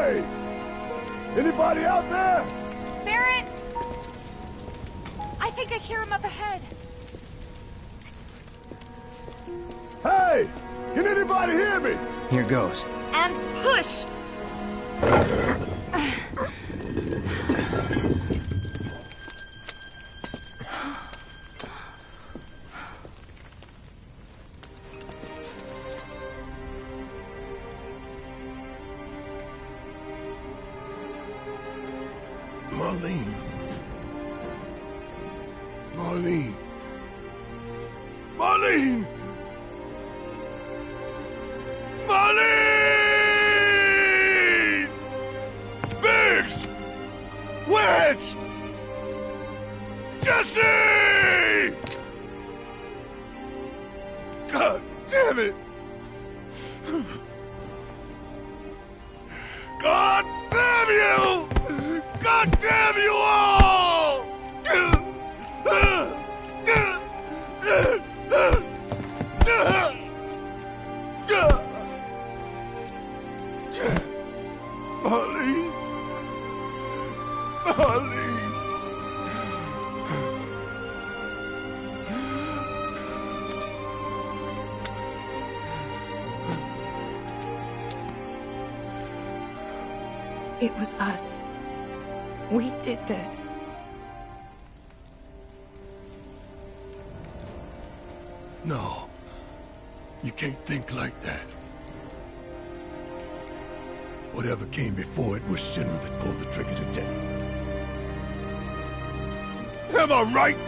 Hey! Anybody out there? Barrett! I think I hear him up ahead. Hey! Can anybody hear me? Here goes. And push! Marlene. Marlene. Marlene! Marlene! Biggs! Wedge! Jesse! God damn it! God damn you! God damn you all! Marlene. Marlene. It was us. We did this. No. You can't think like that. Whatever came before it was Shinra that pulled the trigger today. Am I right?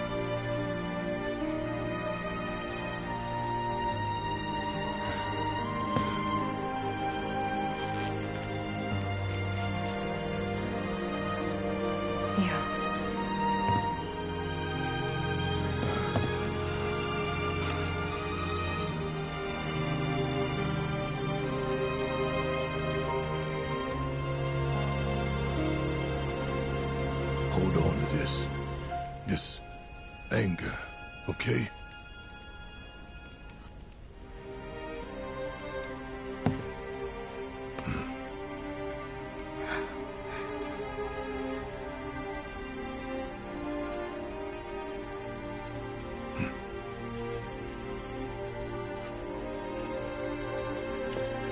Yeah. Hold on to this anger, okay?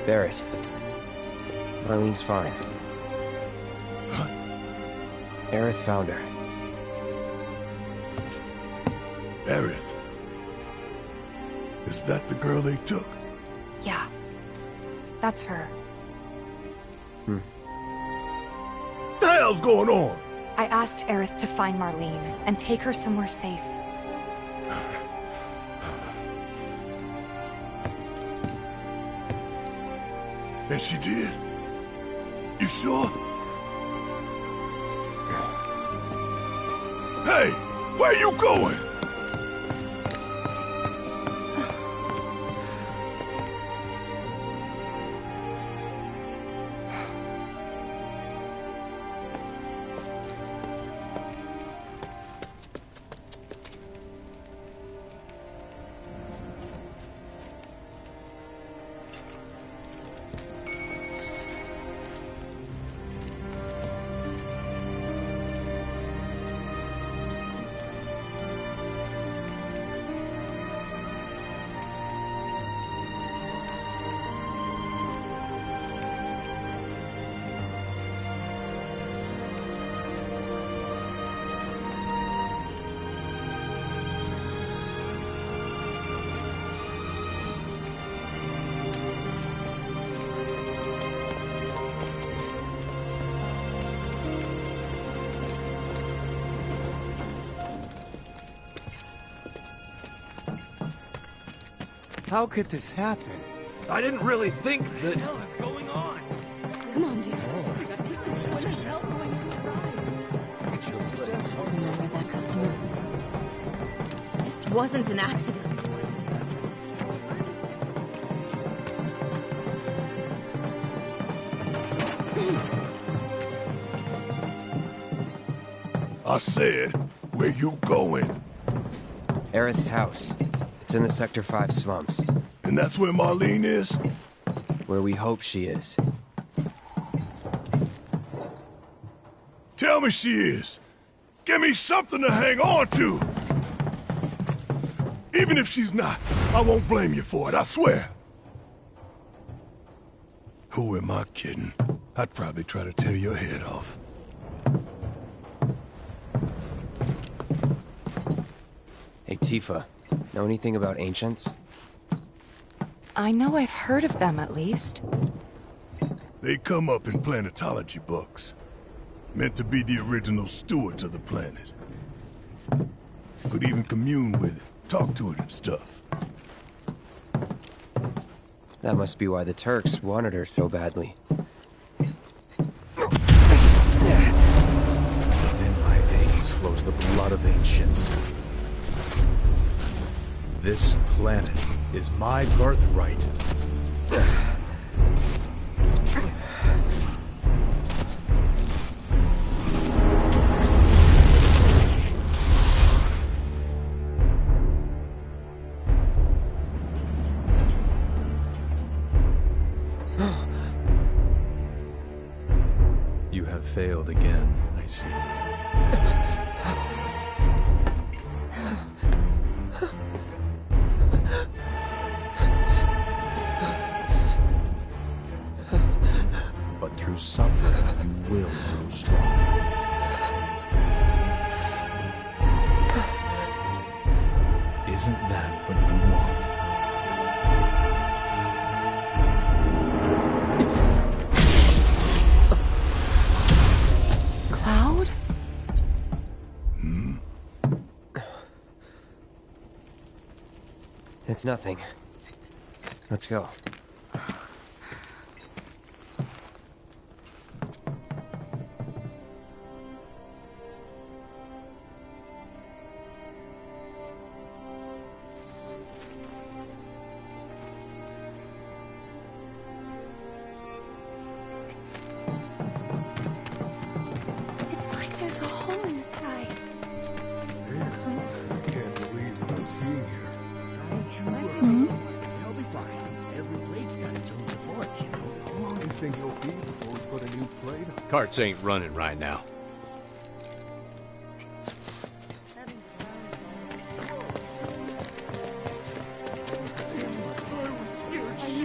Barrett. Marlene's fine. Huh? Aerith found her. Aerith. Is that the girl they took? Yeah. That's her. The hell's going on? I asked Aerith to find Marlene and take her somewhere safe. And she did? You sure? Hey, where you going? How could this happen? I didn't really think that... What the hell is going on? Come on, dude. What the hell going on? Remember that customer? This wasn't an accident. I said, where you going? Aerith's house. It's in the Sector 5 slums. And that's where Marlene is? Where we hope she is. Tell me she is. Give me something to hang on to. Even if she's not, I won't blame you for it, I swear. Who am I kidding? I'd probably try to tear your head off. Hey, Tifa. Know anything about ancients? I know I've heard of them, at least. They come up in planetology books. Meant to be the original stewards of the planet. Could even commune with it, talk to it and stuff. That must be why the Turks wanted her so badly. Within my veins flows the blood of ancients. This planet is my birthright. You have failed again, I see. But through suffering, you will grow strong. Isn't that what you want? Cloud? It's nothing. Let's go. It's like there's a hole in the sky. I can't believe what I'm seeing here. Don't you worry. They'll be fine. Every plate's got its own support, you know. How long do you think it'll be before we put a new plate on? Carts ain't running right now.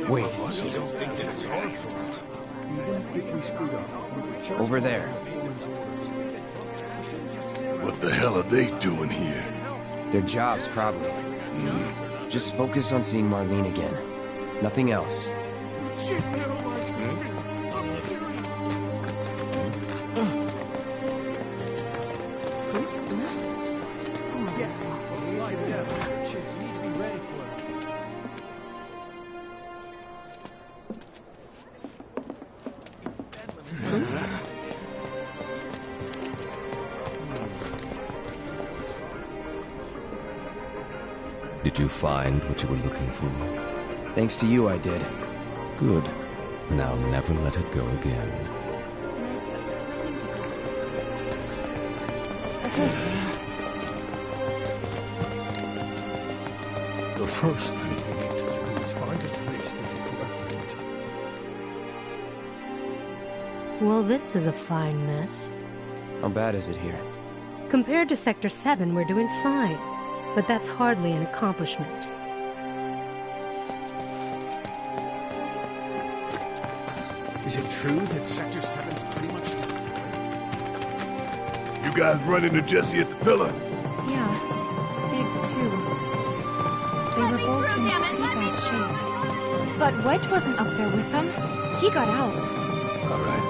Wait, I don't think this is our fault. Even if we screwed up, we would just over there. What the hell are they doing here? Their jobs, probably. Just focus on seeing Marlene again. Nothing else. Did you find what you were looking for? Thanks to you, I did. Good. Now never let it go again. The first thing we need to do is find a place to take refuge. Well, this is a fine mess. How bad is it here? Compared to Sector 7, we're doing fine. But that's hardly an accomplishment. Is it true that Sector 7's pretty much destroyed? You guys run into Jesse at the pillar? Yeah, Biggs too. They were both in pretty bad shape. But Wedge wasn't up there with them. He got out. All right.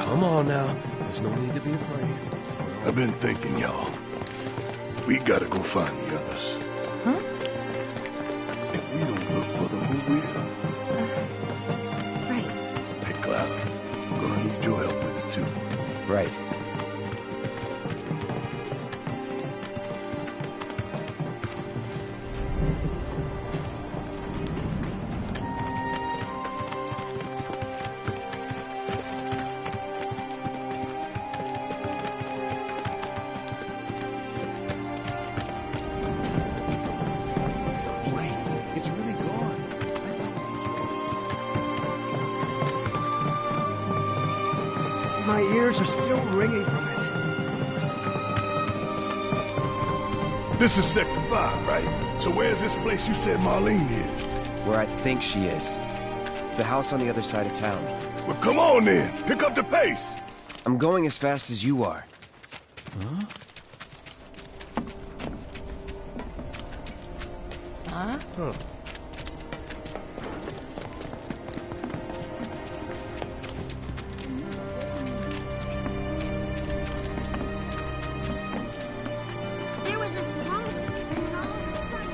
Come on now. There's no need to be afraid. I've been thinking, y'all. We gotta go find the others. Huh? If we don't look for them, who will? Right. Hey, Cloud. Gonna need your help with it, too. Right. Wait, it's really gone. I thought it was My ears are still ringing from it. This is Sector 5, right? So where's this place you said Marlene is? Where I think she is. It's a house on the other side of town. Well, come on then. Pick up the pace. I'm going as fast as you are. There was this rumbling, and then all of a sudden...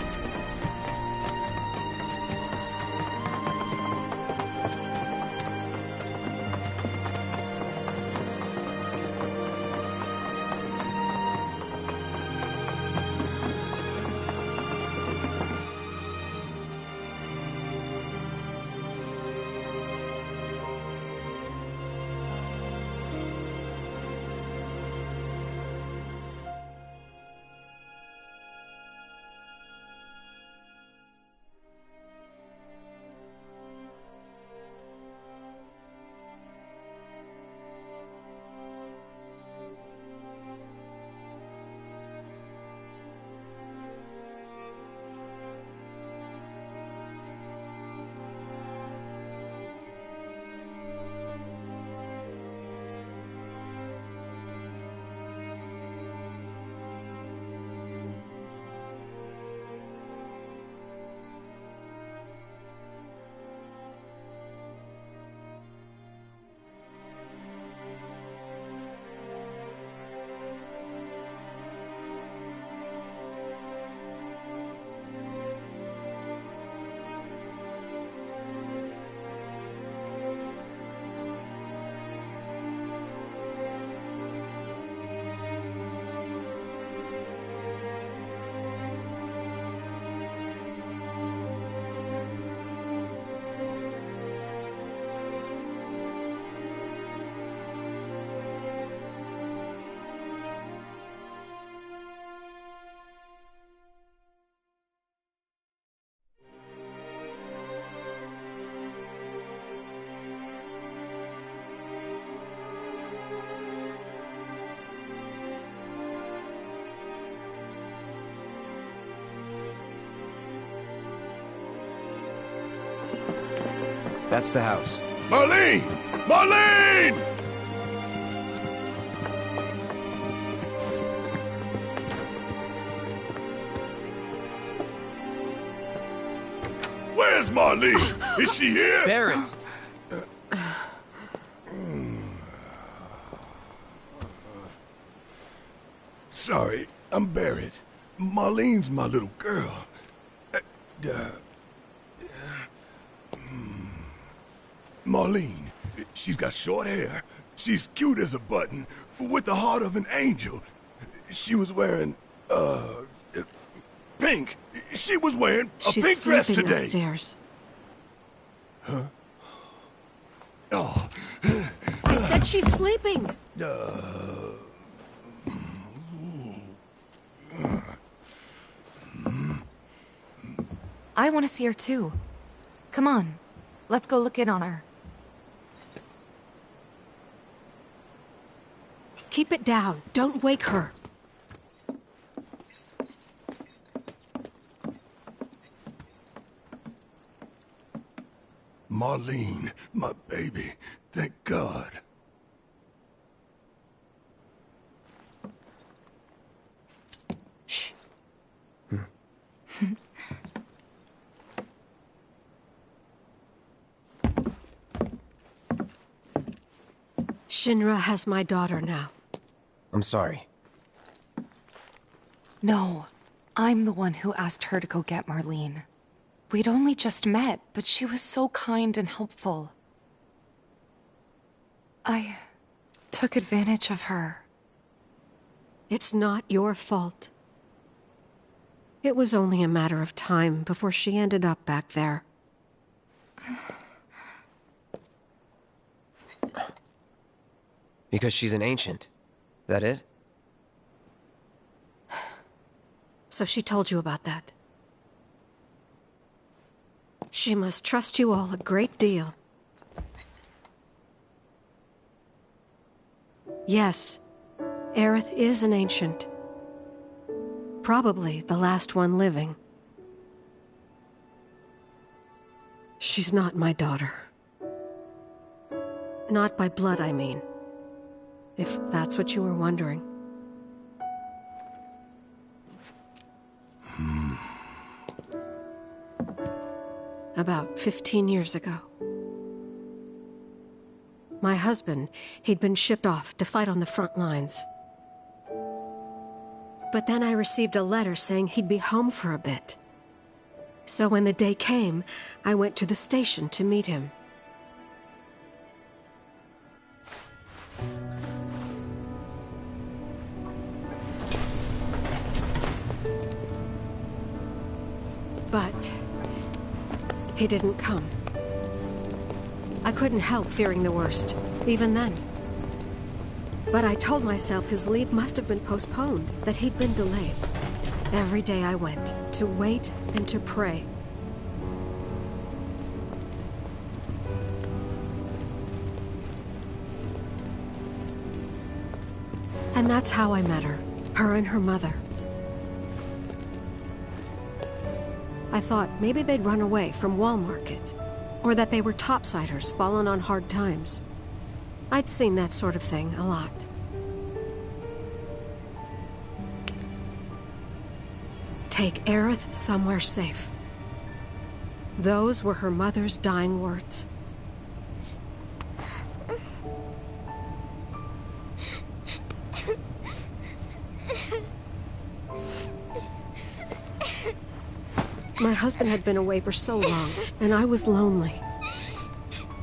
That's the house. Marlene! Marlene! Where's Marlene? Is she here? Barrett! Sorry, I'm Barrett. Marlene's my little girl. Marlene, she's got short hair. She's cute as a button, with the heart of an angel. She was wearing, pink. She was wearing a She's pink dress sleeping today. upstairs. Huh? Oh. I said she's sleeping. I want to see her too. Come on, let's go look in on her. Keep it down. Don't wake her. Marlene, my baby. Thank God. Shh. Shinra has my daughter now. I'm sorry. No, I'm the one who asked her to go get Marlene. We'd only just met, but she was so kind and helpful. I took advantage of her. It's not your fault. It was only a matter of time before she ended up back there. Because she's an ancient. That it? So she told you about that. She must trust you all a great deal. Yes, Aerith is an ancient. Probably the last one living. She's not my daughter. Not by blood, I mean. If that's what you were wondering. About 15 years ago. My husband, he'd been shipped off to fight on the front lines. But then I received a letter saying he'd be home for a bit. So when the day came, I went to the station to meet him. But he didn't come. I couldn't help fearing the worst, even then. But I told myself his leave must have been postponed, that he'd been delayed. Every day I went, to wait and to pray. And that's how I met her and her mother. I thought maybe they'd run away from Wall Market, or that they were topsiders fallen on hard times. I'd seen that sort of thing a lot. Take Aerith somewhere safe. Those were her mother's dying words. My husband had been away for so long, and I was lonely.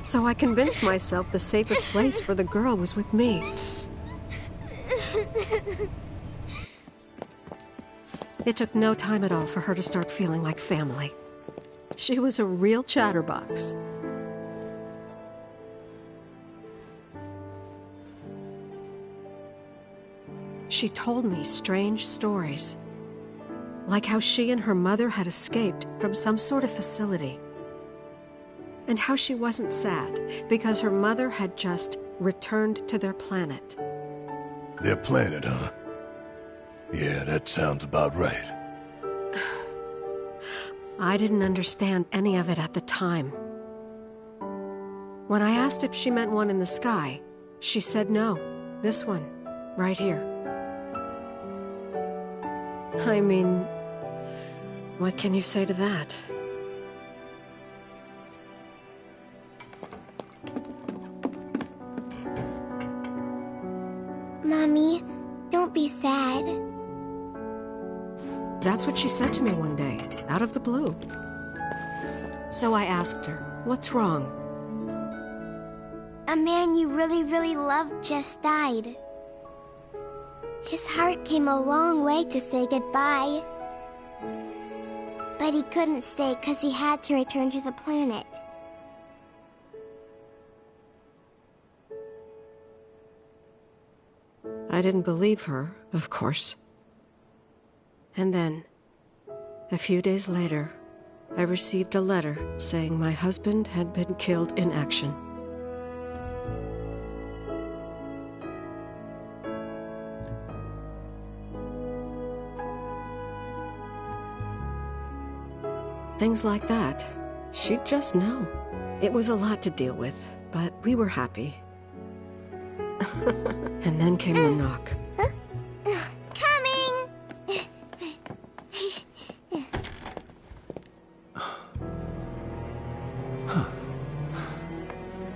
So I convinced myself the safest place for the girl was with me. It took no time at all for her to start feeling like family. She was a real chatterbox. She told me strange stories. Like how she and her mother had escaped from some sort of facility. And how she wasn't sad because her mother had just returned to their planet. Their planet, huh? Yeah, that sounds about right. I didn't understand any of it at the time. When I asked if she meant one in the sky, she said no. This one, right here. I mean, what can you say to that? Mommy, don't be sad. That's what she said to me one day, out of the blue. So I asked her, what's wrong? A man you really, really loved just died. His heart came a long way to say goodbye. But he couldn't stay because he had to return to the planet. I didn't believe her, of course. And then, a few days later, I received a letter saying my husband had been killed in action. Things like that, she'd just know. It was a lot to deal with, but we were happy. And then came the knock. Coming!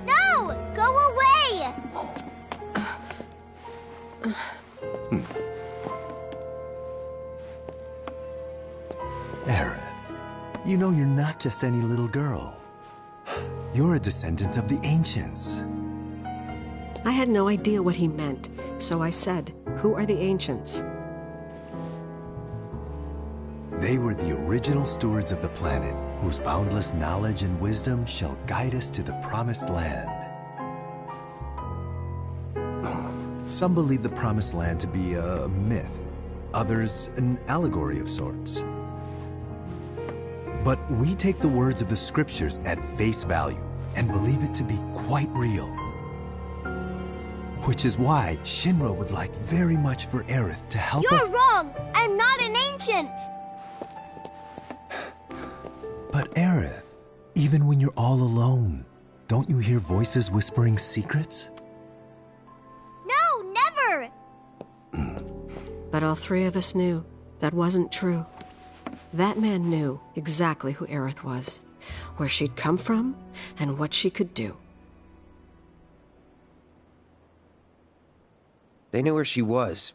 No! Go away! Aerith, you know you're not just any little girl. You're a descendant of the Ancients. I had no idea what he meant, so I said, "Who are the Ancients?" They were the original stewards of the planet, whose boundless knowledge and wisdom shall guide us to the Promised Land. Some believe the Promised Land to be a myth, others an allegory of sorts. But we take the words of the scriptures at face value and believe it to be quite real. Which is why Shinra would like very much for Aerith to help us— You're wrong! I'm not an ancient! But Aerith, even when you're all alone, don't you hear voices whispering secrets? No, never! But all three of us knew that wasn't true. That man knew exactly who Aerith was, where she'd come from, and what she could do. They knew where she was,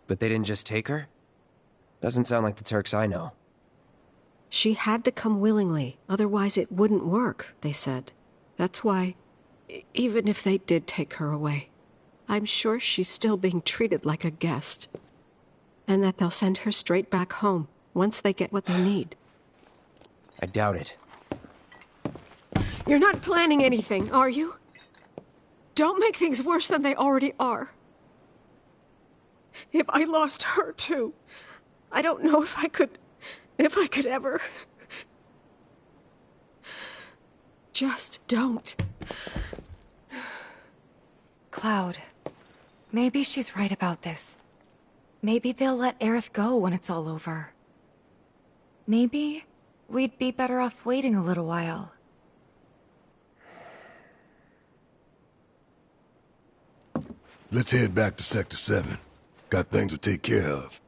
but they didn't just take her? Doesn't sound like the Turks I know. She had to come willingly, otherwise it wouldn't work, they said. That's why, even if they did take her away, I'm sure she's still being treated like a guest. And that they'll send her straight back home once they get what they need. I doubt it. You're not planning anything, are you? Don't make things worse than they already are. If I lost her too, I don't know if I could ever. Just don't. Cloud, maybe she's right about this. Maybe they'll let Aerith go when it's all over. Maybe we'd be better off waiting a little while. Let's head back to Sector 7. Got things to take care of.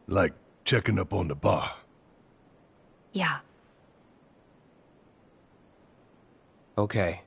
Like checking up on the bar. Yeah. Okay.